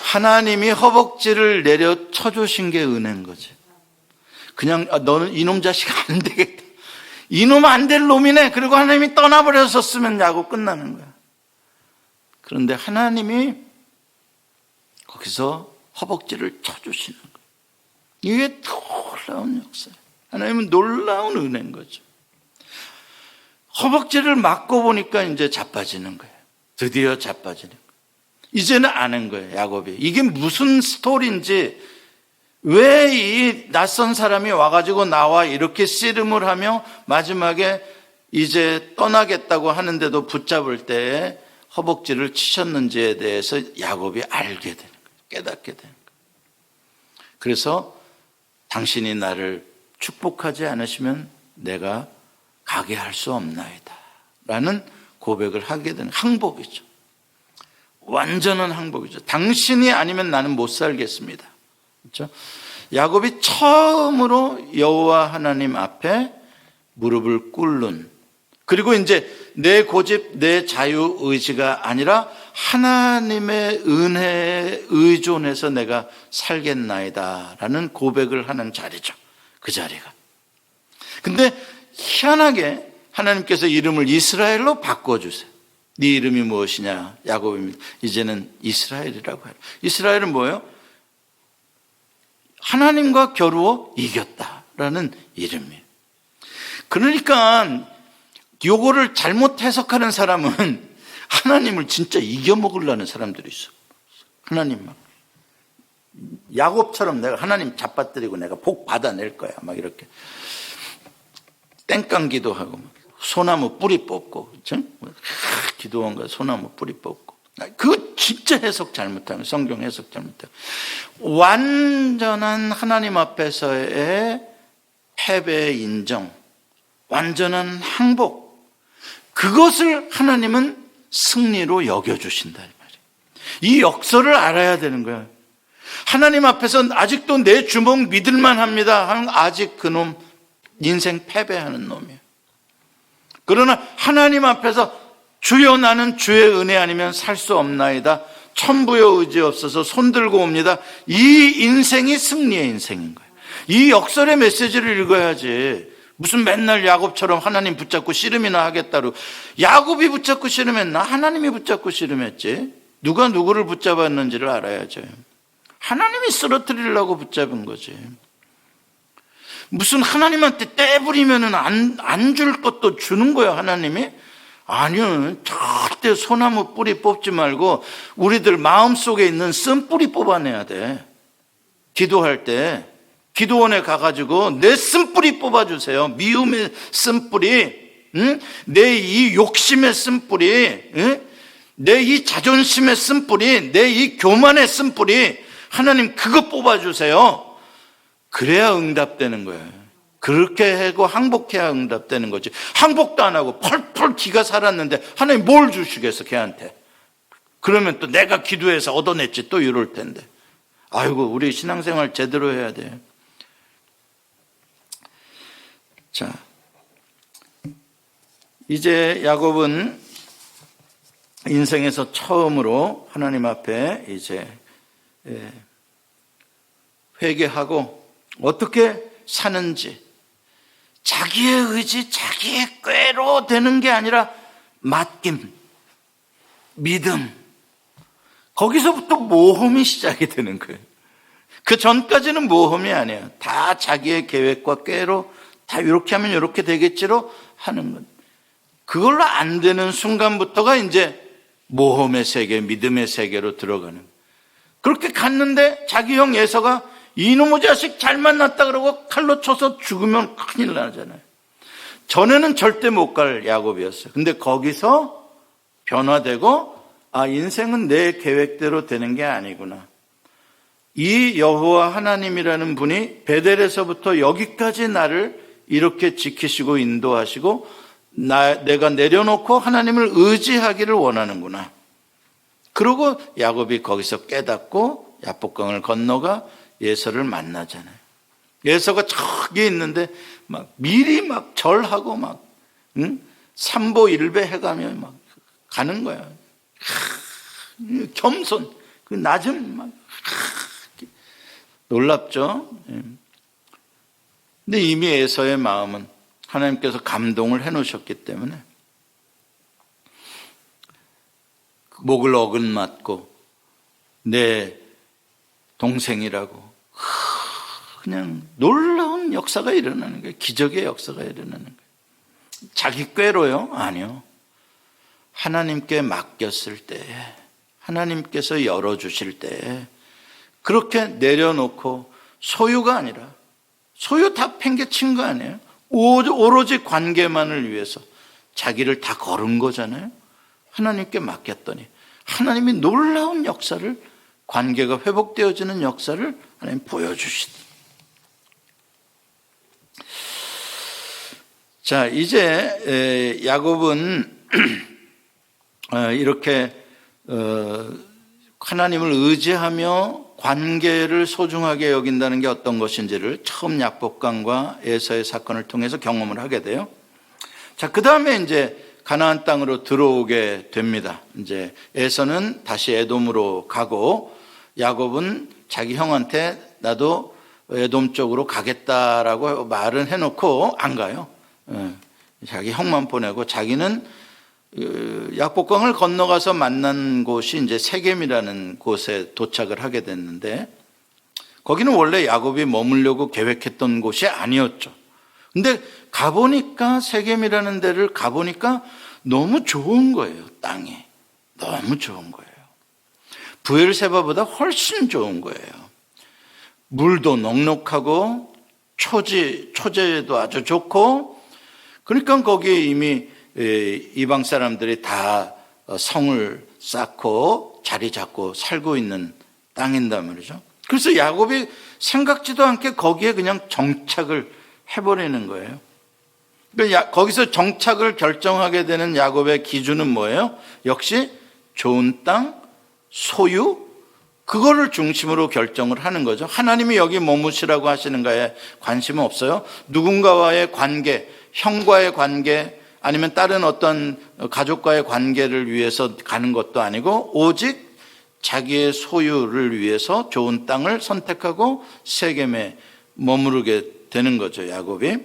하나님이 허벅지를 내려 쳐주신 게 은혜인 거지. 그냥 너는 이놈 자식 안 되겠다, 이놈 안 될 놈이네, 그리고 하나님이 떠나버렸었으면 야곱 끝나는 거야. 그런데 하나님이 거기서 허벅지를 쳐주시는 거예요. 이게 놀라운 역사예요. 하나님은 놀라운 은혜인 거죠. 허벅지를 맞고 보니까 이제 자빠지는 거예요. 드디어 자빠지는 거예요. 이제는 아는 거예요, 야곱이. 이게 무슨 스토리인지, 왜 이 낯선 사람이 와가지고 나와 이렇게 씨름을 하며 마지막에 이제 떠나겠다고 하는데도 붙잡을 때에 허벅지를 치셨는지에 대해서 야곱이 알게 되는 거예요. 깨닫게 되는 거예요. 그래서 당신이 나를 축복하지 않으시면 내가 가게 할 수 없나이다 라는 고백을 하게 되는, 항복이죠. 완전한 항복이죠. 당신이 아니면 나는 못 살겠습니다. 그렇죠? 야곱이 처음으로 여호와 하나님 앞에 무릎을 꿇는, 그리고 이제 내 고집, 내 자유 의지가 아니라 하나님의 은혜에 의존해서 내가 살겠나이다 라는 고백을 하는 자리죠, 그 자리가. 근데 희한하게 하나님께서 이름을 이스라엘로 바꿔주세요. 네 이름이 무엇이냐? 야곱입니다. 이제는 이스라엘이라고 해요. 이스라엘은 뭐예요? 하나님과 겨루어 이겼다라는 이름이에요. 그러니까 요거를 잘못 해석하는 사람은 하나님을 진짜 이겨먹으려는 사람들이 있어. 하나님 막 야곱처럼 내가 하나님 잡아뜨리고 내가 복 받아낼 거야 막 이렇게 땡깡 기도하고 소나무 뿌리 뽑고, 그렇죠? 기도원과 소나무 뿌리 뽑고, 그 진짜 해석 잘못하면, 성경 해석 잘못하면 완전한 하나님 앞에서의 패배 인정, 완전한 항복, 그것을 하나님은 승리로 여겨주신다 이 말이에요. 이 역설을 알아야 되는 거예요. 하나님 앞에서 아직도 내 주먹 믿을만 합니다 하는, 아직 그놈 인생 패배하는 놈이에요. 그러나 하나님 앞에서 주여 나는 주의 은혜 아니면 살 수 없나이다, 천부여 의지 없어서 손들고 옵니다, 이 인생이 승리의 인생인 거예요. 이 역설의 메시지를 읽어야지. 무슨 맨날 야곱처럼 하나님 붙잡고 씨름이나 하겠다고. 야곱이 붙잡고 씨름했나? 하나님이 붙잡고 씨름했지. 누가 누구를 붙잡았는지를 알아야죠. 하나님이 쓰러뜨리려고 붙잡은 거지. 무슨 하나님한테 떼부리면은 안 줄 것도 주는 거야, 하나님이? 아니요, 절대 소나무 뿌리 뽑지 말고 우리들 마음속에 있는 쓴뿌리 뽑아내야 돼. 기도할 때 기도원에 가가지고 내 쓴뿌리 뽑아주세요. 미움의 쓴뿌리, 응? 내 이 욕심의 쓴뿌리, 응? 내 이 자존심의 쓴뿌리, 내 이 교만의 쓴뿌리, 하나님 그거 뽑아주세요. 그래야 응답되는 거예요. 그렇게 하고 항복해야 응답되는 거지. 항복도 안 하고 펄펄 기가 살았는데 하나님 뭘 주시겠어 걔한테. 그러면 또 내가 기도해서 얻어냈지 또 이럴 텐데. 아이고, 우리 신앙생활 제대로 해야 돼. 자, 이제 야곱은 인생에서 처음으로 하나님 앞에 이제 회개하고 어떻게 사는지, 자기의 의지, 자기의 꾀로 되는 게 아니라 맡김, 믿음, 거기서부터 모험이 시작이 되는 거예요. 그 전까지는 모험이 아니에요. 다 자기의 계획과 꾀로 다 이렇게 하면 이렇게 되겠지로 하는 것. 그걸로 안 되는 순간부터가 이제 모험의 세계, 믿음의 세계로 들어가는 거예요. 그렇게 갔는데 자기 형 예서가 이놈의 자식 잘 만났다 그러고 칼로 쳐서 죽으면 큰일 나잖아요. 전에는 절대 못 갈 야곱이었어요. 근데 거기서 변화되고, 아, 인생은 내 계획대로 되는 게 아니구나. 이 여호와 하나님이라는 분이 베델에서부터 여기까지 나를 이렇게 지키시고 인도하시고 내가 내려놓고 하나님을 의지하기를 원하는구나. 그러고 야곱이 거기서 깨닫고 야복강을 건너가 예서를 만나잖아요. 예서가 저기 있는데 막 미리 막 절하고 막, 응? 삼보 일배 해가며 막 가는 거야. 겸손, 그 낮음 막 놀랍죠. 근데 이미 에서의 마음은 하나님께서 감동을 해놓으셨기 때문에 목을 어긋맞고 내 동생이라고 그냥 놀라운 역사가 일어나는 거예요. 기적의 역사가 일어나는 거예요. 자기 꾀로요? 아니요. 하나님께 맡겼을 때, 하나님께서 열어주실 때 그렇게 내려놓고, 소유가 아니라, 소유 다 팽개친 거 아니에요? 오로지 관계만을 위해서 자기를 다 걸은 거잖아요. 하나님께 맡겼더니 하나님이 놀라운 역사를, 관계가 회복되어지는 역사를 하나님 보여주시다. 자, 이제 야곱은 이렇게 하나님을 의지하며 관계를 소중하게 여긴다는 게 어떤 것인지를 처음 야복강과 에서의 사건을 통해서 경험을 하게 돼요. 자, 그 다음에 이제 가나안 땅으로 들어오게 됩니다. 이제 에서는 다시 에돔으로 가고, 야곱은 자기 형한테 나도 에돔 쪽으로 가겠다라고 말은 해놓고 안 가요. 자기 형만 보내고, 자기는 야복강을 건너가서 만난 곳이 이제 세겜이라는 곳에 도착을 하게 됐는데, 거기는 원래 야곱이 머물려고 계획했던 곳이 아니었죠. 근데 가보니까, 세겜이라는 데를 가보니까 너무 좋은 거예요. 땅이 너무 좋은 거예요. 브엘세바보다 훨씬 좋은 거예요. 물도 넉넉하고 초제도 아주 좋고, 그러니까 거기에 이미 이방 사람들이 다 성을 쌓고 자리 잡고 살고 있는 땅인단 말이죠. 그래서 야곱이 생각지도 않게 거기에 그냥 정착을 해버리는 거예요. 그러니까 거기서 정착을 결정하게 되는 야곱의 기준은 뭐예요? 역시 좋은 땅, 소유, 그거를 중심으로 결정을 하는 거죠. 하나님이 여기 머무시라고 하시는 거에 관심은 없어요. 누군가와의 관계, 형과의 관계, 아니면 다른 어떤 가족과의 관계를 위해서 가는 것도 아니고, 오직 자기의 소유를 위해서 좋은 땅을 선택하고 세겜에 머무르게 되는 거죠, 야곱이.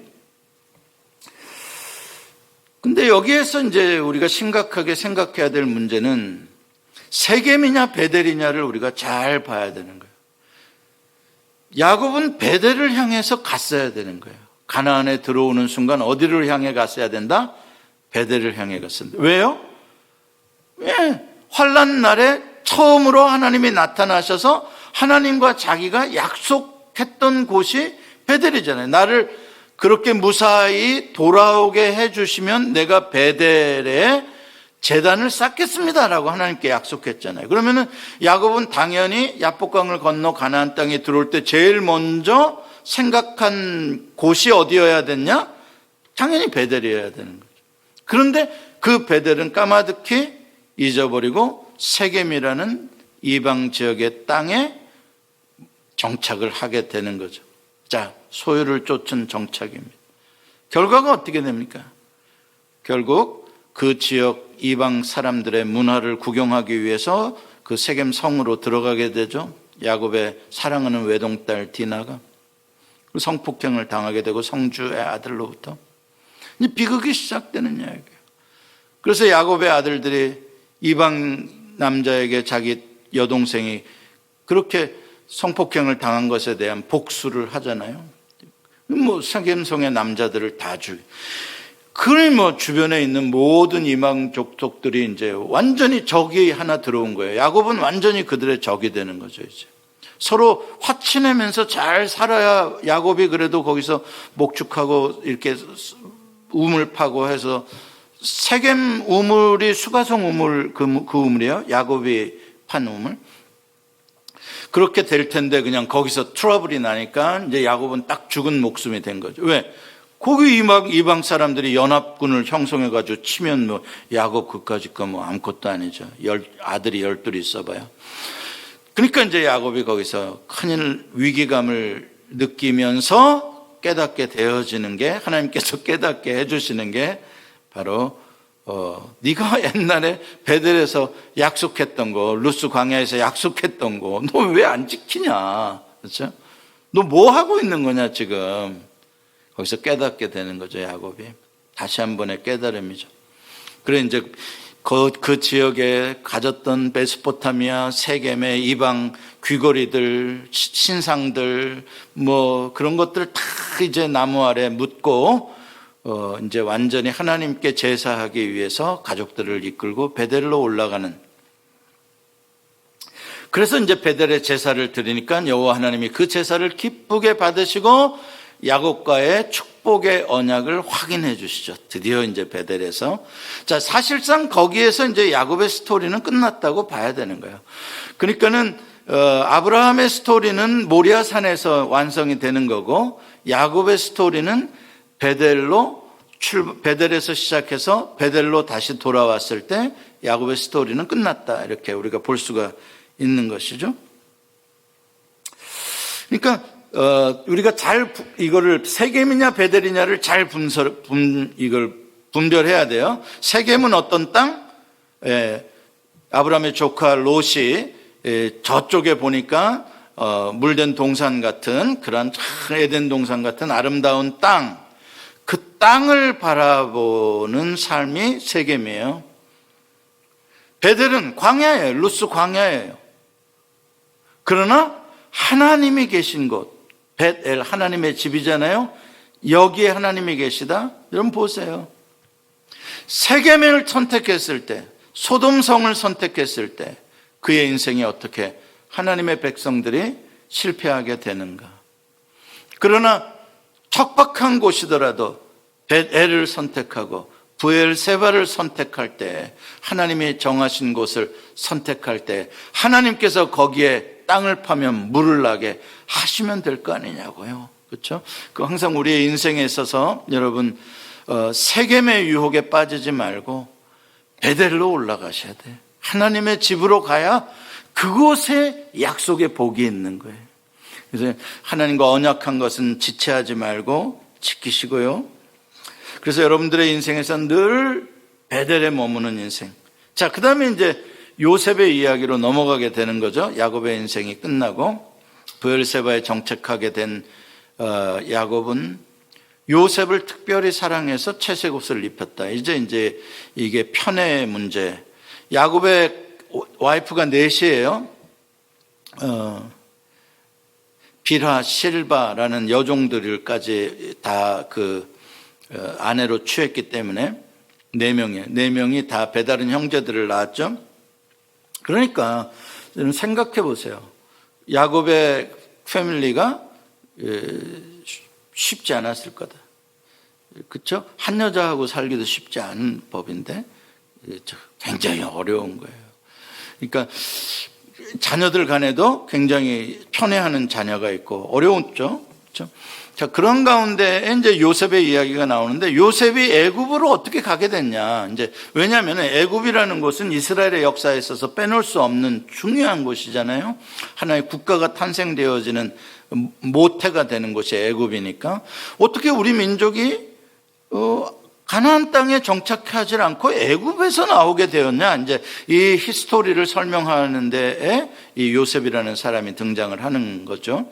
근데 여기에서 이제 우리가 심각하게 생각해야 될 문제는 세겜이냐 베델이냐를 우리가 잘 봐야 되는 거예요. 야곱은 베델을 향해서 갔어야 되는 거예요. 가나안에 들어오는 순간 어디를 향해 갔어야 된다? 베델을 향해 갔습니다. 왜요? 왜? 환난 날에 처음으로 하나님이 나타나셔서 하나님과 자기가 약속했던 곳이 베델이잖아요. 나를 그렇게 무사히 돌아오게 해주시면 내가 베델에 제단을 쌓겠습니다라고 하나님께 약속했잖아요. 그러면은 야곱은 당연히 야복강을 건너 가나안 땅에 들어올 때 제일 먼저 생각한 곳이 어디여야 됐냐? 당연히 베델이어야 되는 거죠. 그런데 그 베델은 까마득히 잊어버리고 세겜이라는 이방 지역의 땅에 정착을 하게 되는 거죠. 자, 소유를 쫓은 정착입니다. 결과가 어떻게 됩니까? 결국 그 지역 이방 사람들의 문화를 구경하기 위해서 그 세겜 성으로 들어가게 되죠. 야곱의 사랑하는 외동딸 디나가 성폭행을 당하게 되고, 성주의 아들로부터 이제 비극이 시작되는 이야기예요. 그래서 야곱의 아들들이 이방 남자에게 자기 여동생이 그렇게 성폭행을 당한 것에 대한 복수를 하잖아요. 뭐 세겜성의 남자들을 다 죽여. 그러니 뭐 주변에 있는 모든 이방 족속들이 이제 완전히 적이 하나 들어온 거예요. 야곱은 완전히 그들의 적이 되는 거죠. 이제 서로 화친하면서 잘 살아야 야곱이 그래도 거기서 목축하고 이렇게 우물 파고 해서, 세겜 우물이 수가성 우물, 그 우물이에요. 야곱이 판 우물. 그렇게 될 텐데 그냥 거기서 트러블이 나니까 이제 야곱은 딱 죽은 목숨이 된 거죠. 왜? 거기 이방 사람들이 연합군을 형성해가지고 치면 뭐 야곱 그까짓 거 뭐 아무것도 아니죠. 아들이 12이 있어봐요. 그러니까 이제 야곱이 거기서 큰일 위기감을 느끼면서 깨닫게 되어지는 게, 하나님께서 깨닫게 해주시는 게 바로 네가 옛날에 베델에서 약속했던 거, 루스 광야에서 약속했던 거, 너 왜 안 지키냐? 그렇죠? 너 뭐 하고 있는 거냐 지금? 거기서 깨닫게 되는 거죠, 야곱이. 다시 한 번의 깨달음이죠. 그래 이제 그 지역에 가졌던 메소포타미아, 세겜의 이방 귀걸이들, 신상들, 뭐 그런 것들 다 이제 나무 아래 묻고 이제 완전히 하나님께 제사하기 위해서 가족들을 이끌고 베델로 올라가는. 그래서 이제 베델에 제사를 드리니까 여호와 하나님이 그 제사를 기쁘게 받으시고 야곱과의 축복의 언약을 확인해 주시죠. 드디어 이제 베델에서. 자, 사실상 거기에서 이제 야곱의 스토리는 끝났다고 봐야 되는 거예요. 그러니까는 아브라함의 스토리는 모리아 산에서 완성이 되는 거고, 야곱의 스토리는 베델에서 시작해서 베델로 다시 돌아왔을 때 야곱의 스토리는 끝났다. 이렇게 우리가 볼 수가 있는 것이죠. 그러니까 우리가 잘 이거를 세겜이냐 베델이냐를 잘 이걸 분별해야 돼요. 세겜은 어떤 땅? 아브라함의 조카 롯이 저쪽에 보니까 물된 동산 같은 그런 에덴 동산 같은 아름다운 땅, 그 땅을 바라보는 삶이 세겜이에요. 베델은 광야예요. 루스 광야예요. 그러나 하나님이 계신 곳, 벳엘 하나님의 집이잖아요. 여기에 하나님이 계시다. 여러분 보세요. 세겜을 선택했을 때, 소돔성을 선택했을 때 그의 인생이 어떻게 하나님의 백성들이 실패하게 되는가. 그러나 척박한 곳이더라도 벳엘을 선택하고 브엘세바를 선택할 때, 하나님이 정하신 곳을 선택할 때 하나님께서 거기에 땅을 파면 물을 나게 하시면 될 거 아니냐고요. 그렇죠? 그 항상 우리의 인생에 있어서 여러분 세겜의 유혹에 빠지지 말고 베델로 올라가셔야 돼. 하나님의 집으로 가야 그곳에 약속의 복이 있는 거예요. 그래서 하나님과 언약한 것은 지체하지 말고 지키시고요. 그래서 여러분들의 인생에서 늘 베델에 머무는 인생. 자, 그 다음에 이제 요셉의 이야기로 넘어가게 되는 거죠. 야곱의 인생이 끝나고 브엘세바에 정착하게 된 야곱은 요셉을 특별히 사랑해서 채색 옷을 입혔다. 이제 이게 편의 문제. 야곱의 와이프가 넷이에요. 빌하, 실바라는 여종들까지 다 아내로 취했기 때문에 네 명이 다 배다른 형제들을 낳았죠. 그러니까 생각해 보세요. 야곱의 패밀리가 쉽지 않았을 거다. 그렇죠? 한 여자하고 살기도 쉽지 않은 법인데 굉장히 어려운 거예요. 그러니까 자녀들 간에도 굉장히 편애하는 자녀가 있고 어려웠죠. 그렇죠? 자, 그런 가운데 이제 요셉의 이야기가 나오는데, 요셉이 애굽으로 어떻게 가게 됐냐? 이제 왜냐하면 애굽이라는 곳은 이스라엘의 역사에 있어서 빼놓을 수 없는 중요한 곳이잖아요. 하나의 국가가 탄생되어지는 모태가 되는 곳이 애굽이니까 어떻게 우리 민족이 가나안 땅에 정착하지 않고 애굽에서 나오게 되었냐? 이제 이 히스토리를 설명하는 데에 이 요셉이라는 사람이 등장을 하는 거죠.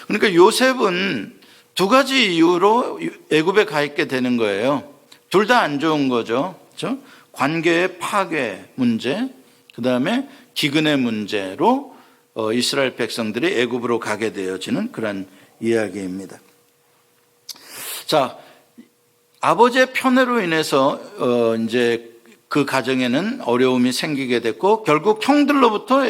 그러니까 요셉은 두 가지 이유로 애굽에 가 있게 되는 거예요. 둘 다 안 좋은 거죠. 그렇죠? 관계의 파괴 문제, 그 다음에 기근의 문제로 이스라엘 백성들이 애굽으로 가게 되어지는 그런 이야기입니다. 자, 아버지의 편애로 인해서 이제 그 가정에는 어려움이 생기게 됐고, 결국 형들로부터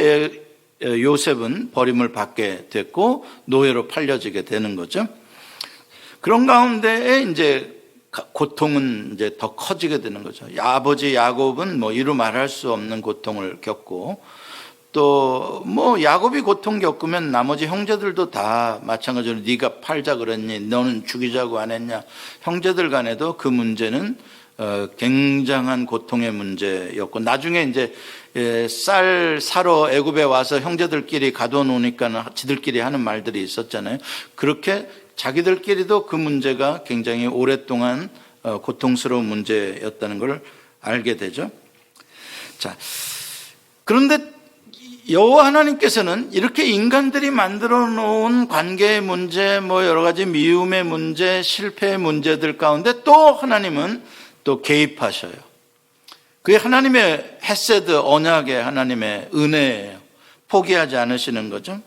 요셉은 버림을 받게 됐고 노예로 팔려지게 되는 거죠. 그런 가운데에 이제 고통은 이제 더 커지게 되는 거죠. 아버지 야곱은 뭐 이루 말할 수 없는 고통을 겪고, 또 뭐 야곱이 고통 겪으면 나머지 형제들도 다 마찬가지로 네가 팔자 그랬니? 너는 죽이자고 안 했냐? 형제들 간에도 그 문제는 굉장한 고통의 문제였고, 나중에 이제 쌀 사러 애굽에 와서 형제들끼리 가둬놓으니까 지들끼리 하는 말들이 있었잖아요. 그렇게 자기들끼리도 그 문제가 굉장히 오랫동안 고통스러운 문제였다는 걸 알게 되죠. 자, 그런데 여호와 하나님께서는 이렇게 인간들이 만들어 놓은 관계의 문제, 여러 가지 미움의 문제, 실패의 문제들 가운데 또 하나님은 또 개입하셔요. 그게 하나님의 헤세드, 언약의 하나님의 은혜예요. 포기하지 않으시는 거죠.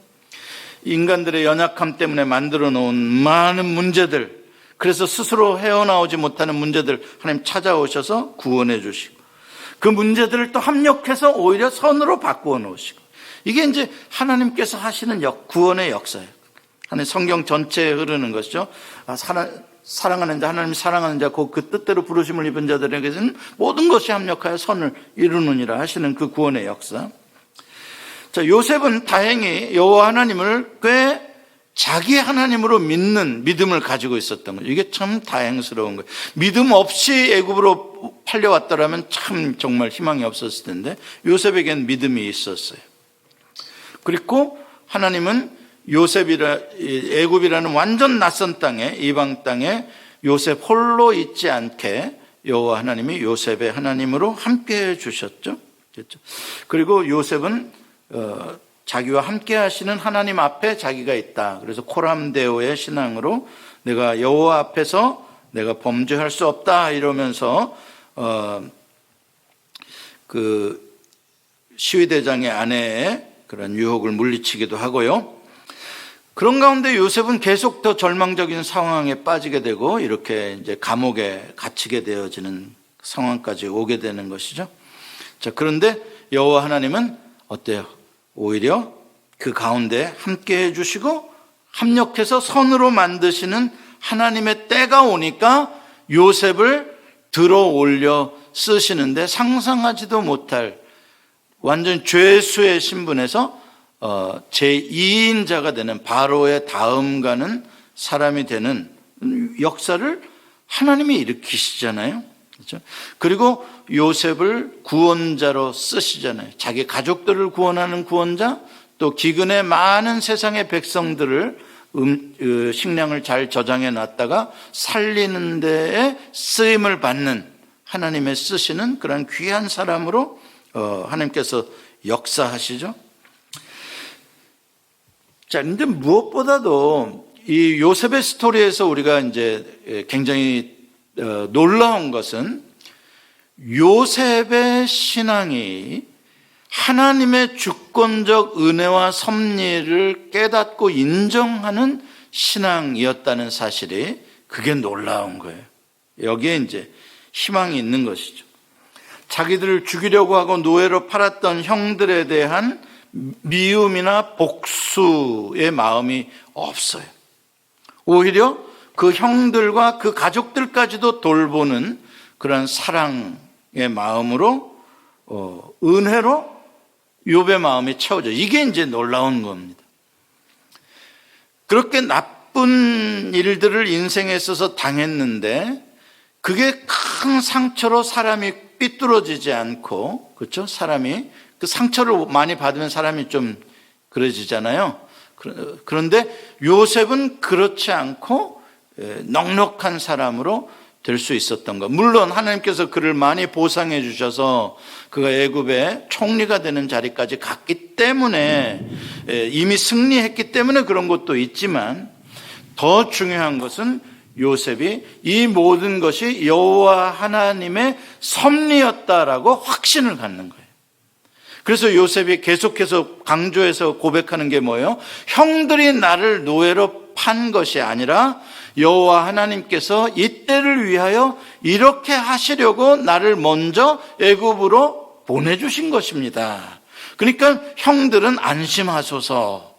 인간들의 연약함 때문에 만들어 놓은 많은 문제들, 그래서 스스로 헤어나오지 못하는 문제들 하나님 찾아오셔서 구원해 주시고, 그 문제들을 또 합력해서 오히려 선으로 바꾸어 놓으시고, 이게 이제 하나님께서 하시는 구원의 역사예요. 하나님 성경 전체에 흐르는 것이죠. 사랑하는 자, 하나님 사랑하는 자, 그 뜻대로 부르심을 입은 자들에게는 모든 것이 합력하여 선을 이루느니라 하시는 그 구원의 역사. 자, 요셉은 다행히 여호와 하나님을 꽤 자기 하나님으로 믿는 믿음을 가지고 있었던 거죠. 이게 참 다행스러운 거예요. 믿음 없이 애굽으로 팔려왔더라면 참 정말 희망이 없었을 텐데 요셉에겐 믿음이 있었어요. 그리고 하나님은 애굽이라는 완전 낯선 땅에, 이방 땅에 요셉 홀로 있지 않게 여호와 하나님이 요셉의 하나님으로 함께해 주셨죠. 그렇죠? 그리고 요셉은 자기와 함께 하시는 하나님 앞에 자기가 있다. 그래서 코람데오의 신앙으로 내가 여호와 앞에서 내가 범죄할 수 없다 이러면서 그 시위대장의 아내의 그런 유혹을 물리치기도 하고요. 그런 가운데 요셉은 계속 더 절망적인 상황에 빠지게 되고 이렇게 이제 감옥에 갇히게 되어지는 상황까지 오게 되는 것이죠. 자, 그런데 여호와 하나님은 어때요? 오히려 그 가운데 함께 해주시고 합력해서 선으로 만드시는 하나님의 때가 오니까 요셉을 들어 올려 쓰시는데 상상하지도 못할 완전 죄수의 신분에서 제2인자가 되는 바로의 다음 가는 사람이 되는 역사를 하나님이 일으키시잖아요. 그렇죠? 그리고 요셉을 구원자로 쓰시잖아요. 자기 가족들을 구원하는 구원자, 또 기근에 많은 세상의 백성들을 식량을 잘 저장해 놨다가 살리는 데에 쓰임을 받는 하나님의 쓰시는 그런 귀한 사람으로 하나님께서 역사하시죠. 자, 근데 무엇보다도 이 요셉의 스토리에서 우리가 이제 굉장히 놀라운 것은 요셉의 신앙이 하나님의 주권적 은혜와 섭리를 깨닫고 인정하는 신앙이었다는 사실이 그게 놀라운 거예요. 여기에 이제 희망이 있는 것이죠. 자기들을 죽이려고 하고 노예로 팔았던 형들에 대한 미움이나 복수의 마음이 없어요. 오히려 그 형들과 그 가족들까지도 돌보는 그런 사랑의 마음으로 은혜로 욥의 마음이 채워져. 이게 이제 놀라운 겁니다. 그렇게 나쁜 일들을 인생에 있어서 당했는데 그게 큰 상처로 사람이 삐뚤어지지 않고, 그렇죠? 사람이 그 상처를 많이 받으면 사람이 좀 그러지잖아요. 그런데 요셉은 그렇지 않고 넉넉한 사람으로 될 수 있었던 것. 물론 하나님께서 그를 많이 보상해 주셔서 그가 애굽의 총리가 되는 자리까지 갔기 때문에 이미 승리했기 때문에 그런 것도 있지만 더 중요한 것은 요셉이 이 모든 것이 여호와 하나님의 섭리였다라고 확신을 갖는 거예요. 그래서 요셉이 계속해서 강조해서 고백하는 게 뭐예요? 형들이 나를 노예로 판 것이 아니라 여호와 하나님께서 이때를 위하여 이렇게 하시려고 나를 먼저 애굽으로 보내주신 것입니다. 그러니까 형들은 안심하소서.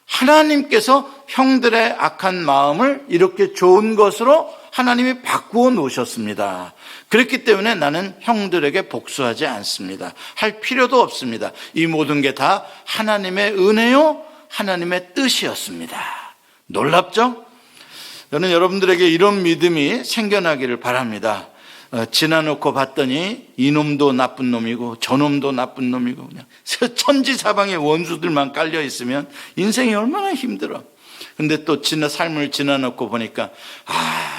하나님께서 형들의 악한 마음을 이렇게 좋은 것으로 하나님이 바꾸어 놓으셨습니다. 그렇기 때문에 나는 형들에게 복수하지 않습니다. 할 필요도 없습니다. 이 모든 게 다 하나님의 은혜요, 하나님의 뜻이었습니다. 놀랍죠? 저는 여러분들에게 이런 믿음이 생겨나기를 바랍니다. 지나놓고 봤더니 이놈도 나쁜 놈이고 저놈도 나쁜 놈이고 그냥 천지사방에 원수들만 깔려 있으면 인생이 얼마나 힘들어. 근데 또 삶을 지나놓고 보니까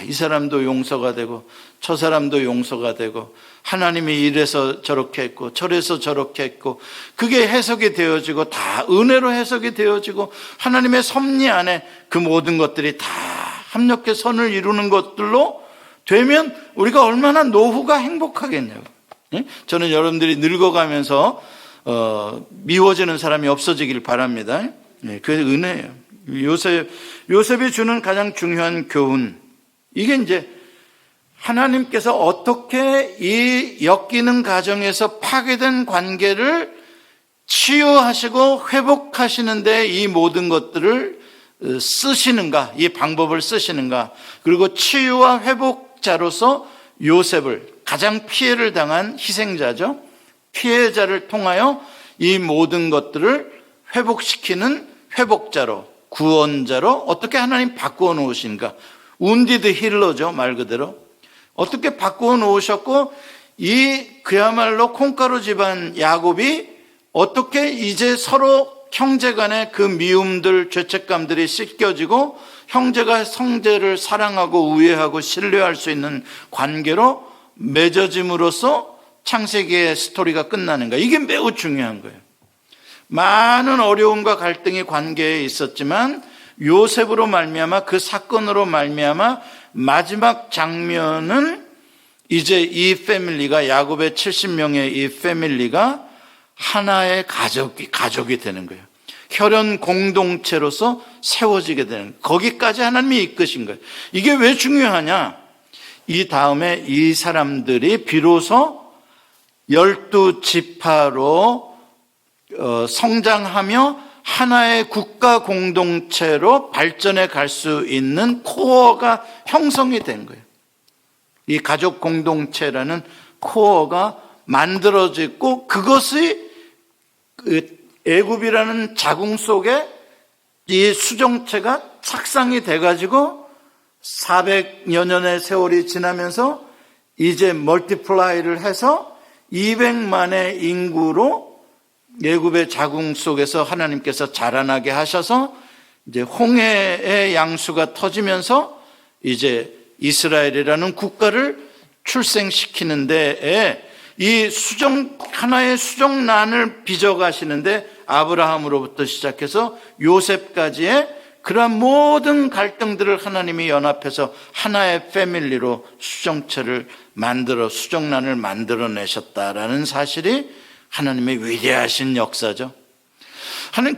이 사람도 용서가 되고 저 사람도 용서가 되고 하나님이 이래서 저렇게 했고 저래서 저렇게 했고 그게 해석이 되어지고 다 은혜로 해석이 되어지고 하나님의 섭리 안에 그 모든 것들이 다 합력해 선을 이루는 것들로 되면 우리가 얼마나 노후가 행복하겠냐고. 저는 여러분들이 늙어가면서 미워지는 사람이 없어지길 바랍니다. 그게 은혜예요. 요셉이 주는 가장 중요한 교훈, 이게 이제 하나님께서 어떻게 이 엮이는 가정에서 파괴된 관계를 치유하시고 회복하시는데 이 모든 것들을 쓰시는가, 이 방법을 쓰시는가, 그리고 치유와 회복자로서 요셉을, 가장 피해를 당한 희생자죠, 피해자를 통하여 이 모든 것들을 회복시키는 회복자로, 구원자로 어떻게 하나님 바꾸어 놓으신가. 운디드 힐러죠, 말 그대로. 어떻게 바꾸어 놓으셨고, 그야말로 콩가루 집안 야곱이 어떻게 이제 서로 형제간의 그 미움들, 죄책감들이 씻겨지고 형제가 형제를 사랑하고 우애하고 신뢰할 수 있는 관계로 맺어짐으로써 창세기의 스토리가 끝나는가. 이게 매우 중요한 거예요. 많은 어려움과 갈등이 관계에 있었지만 요셉으로 말미암아, 그 사건으로 말미암아 마지막 장면은 이제 이 패밀리가, 야곱의 70명의 이 패밀리가 하나의 가족이 되는 거예요. 혈연 공동체로서 세워지게 되는 거예요. 거기까지 하나님이 이끄신 거예요. 이게 왜 중요하냐? 이 다음에 이 사람들이 비로소 12지파로 성장하며 하나의 국가 공동체로 발전해 갈 수 있는 코어가 형성이 된 거예요. 이 가족 공동체라는 코어가 만들어지고, 그것이 애굽이라는 자궁 속에 이 수정체가 착상이 돼가지고 400여 년의 세월이 지나면서 이제 멀티플라이를 해서 200만의 인구로 애굽의 자궁 속에서 하나님께서 자라나게 하셔서 이제 홍해의 양수가 터지면서 이제 이스라엘이라는 국가를 출생시키는 데에 이 하나의 수정란을 빚어가시는데 아브라함으로부터 시작해서 요셉까지의 그러한 모든 갈등들을 하나님이 연합해서 하나의 패밀리로 수정란을 만들어내셨다라는 사실이 하나님의 위대하신 역사죠.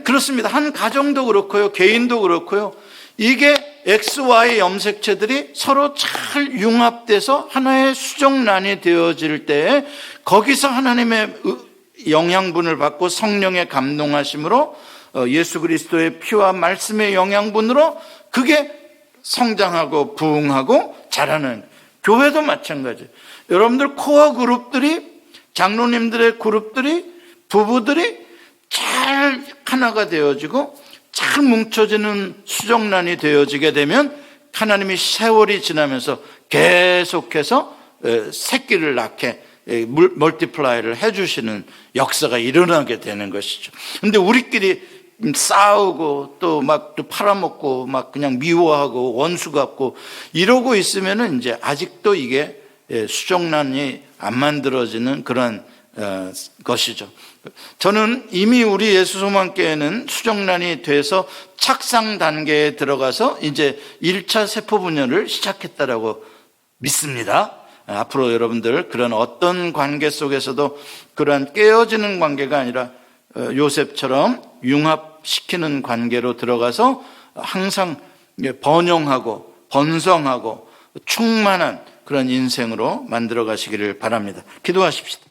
그렇습니다. 한 가정도 그렇고요, 개인도 그렇고요. 이게 XY 염색체들이 서로 잘 융합돼서 하나의 수정란이 되어질 때에 거기서 하나님의 영양분을 받고 성령의 감동하심으로 예수 그리스도의 피와 말씀의 영양분으로 그게 성장하고 부흥하고 자라는, 교회도 마찬가지예요. 여러분들 코어 그룹들이, 장로님들의 그룹들이, 부부들이 잘 하나가 되어지고 잘 뭉쳐지는 수정란이 되어지게 되면 하나님이 세월이 지나면서 계속해서 새끼를 낳게 멀티플라이를 해주시는 역사가 일어나게 되는 것이죠. 근데 우리끼리 싸우고 또 팔아먹고 그냥 미워하고 원수 같고 이러고 있으면은 이제 아직도 이게 수정란이 안 만들어지는 그런 것이죠. 저는 이미 우리 예수소망교회는 수정란이 돼서 착상 단계에 들어가서 이제 1차 세포 분열을 시작했다라고 믿습니다. 앞으로 여러분들 그런 어떤 관계 속에서도 그러한 깨어지는 관계가 아니라 요셉처럼 융합시키는 관계로 들어가서 항상 번영하고 번성하고 충만한 그런 인생으로 만들어 가시기를 바랍니다. 기도하십시다.